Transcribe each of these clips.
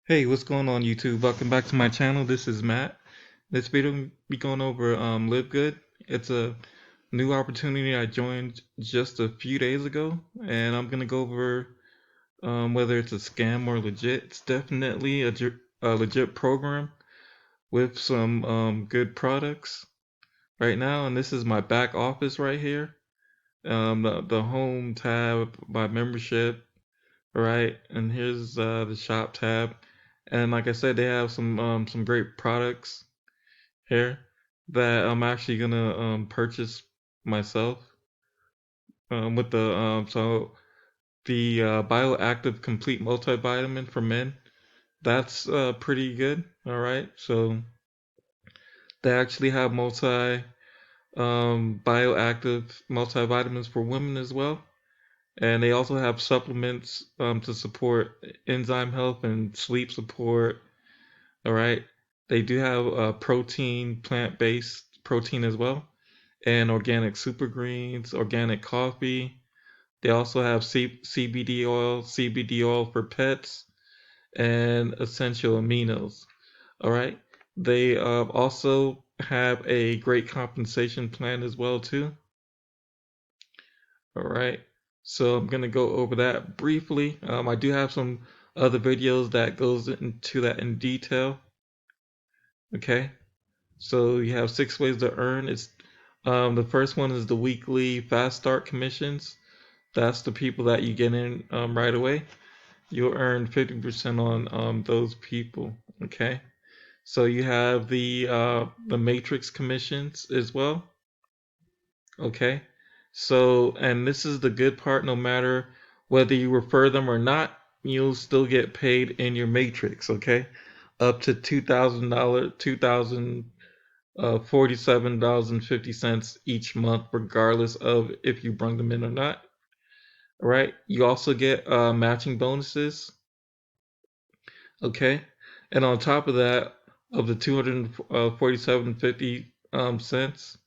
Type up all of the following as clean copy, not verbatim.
Hey, what's going on YouTube? Welcome back to my channel. This is Matt. This video will be going over Livegood. It's a new opportunity I joined just a few days ago, and I'm gonna go over whether it's a scam or legit. It's definitely a legit program with some good products right now, and this is my back office right here. The home tab, my membership, right? And here's the shop tab. And like I said, they have some great products here that I'm actually gonna purchase myself. With the bioactive complete multivitamin for men. That's pretty good. All right. So they actually have bioactive multivitamins for women as well. And they also have supplements to support enzyme health and sleep support. All right. They do have protein, plant-based protein as well, and organic super greens, organic coffee. They also have CBD oil for pets, and essential aminos. All right. They also have a great compensation plan as well too. All right. So I'm gonna go over that briefly. I do have some other videos that goes into that in detail. Okay. So you have 6 ways to earn. It's the first one is the weekly fast start commissions. That's the people that you get in right away. You'll earn 50% on those people. Okay. So you have the matrix commissions as well. Okay. So and this is the good part. No matter whether you refer them or not, you'll still get paid in your matrix. Okay. Up to $2,000, 2000 $47.50 each month, regardless of if you bring them in or not. All right. You also get matching bonuses. Okay. And on top of that, of the 247.50 cents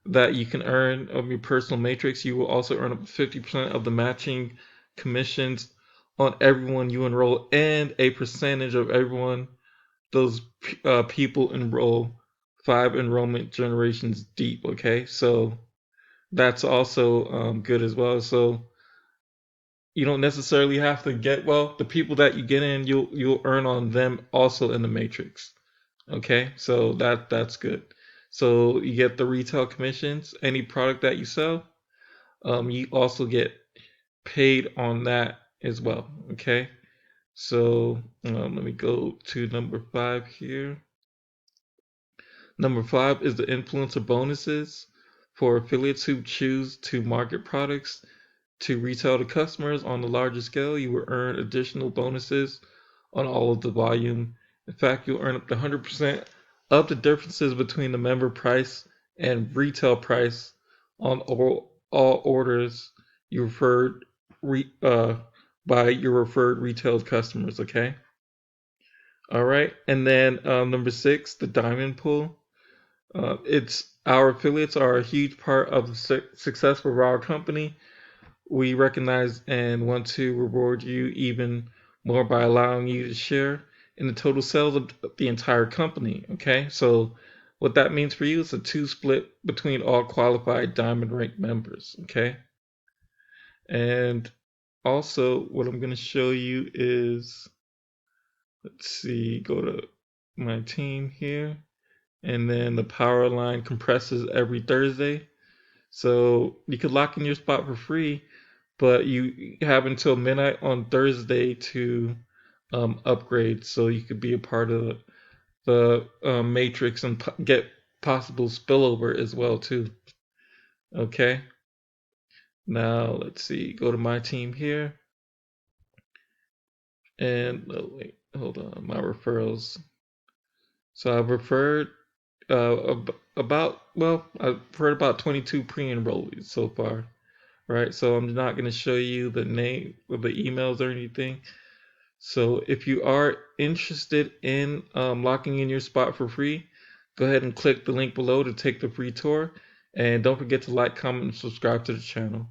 that you can earn of your personal matrix, you will also earn up to 50% of the matching commissions on everyone you enroll, and a percentage of everyone those people enroll 5 enrollment generations deep. Okay, so that's also good as well. So you don't necessarily have to get, well, the people that you get in, you'll earn on them also in the matrix. Okay, so that's good. So you get the retail commissions, any product that you sell, you also get paid on that as well. Okay, so let me go to number 5 here. Number 5 is the influencer bonuses for affiliates who choose to market products to retail to customers on the larger scale. You will earn additional bonuses on all of the volume. In fact, you'll earn up to 100% of the differences between the member price and retail price on all orders you referred re, by your referred retail customers. Okay. All right. And then number 6, the diamond pool. It's our affiliates are a huge part of the success of our company. We recognize and want to reward you even more by allowing you to share in the total sales of the entire company. Okay, so what that means for you is a 2 split between all qualified diamond rank members. Okay, and also what I'm going to show you is, let's see, go to my team here, and then the power line compresses every Thursday. So you could lock in your spot for free, but you have until midnight on Thursday to upgrade, so you could be a part of the matrix and get possible spillover as well too. Okay. Now let's see. Go to my team here, and oh, wait, hold on. My referrals. So I've referred about, well, I've referred about 22 pre-enrollees so far. Right, so I'm not going to show you the name or the emails or anything. So if you are interested in locking in your spot for free, go ahead and click the link below to take the free tour. And don't forget to like, comment, and subscribe to the channel.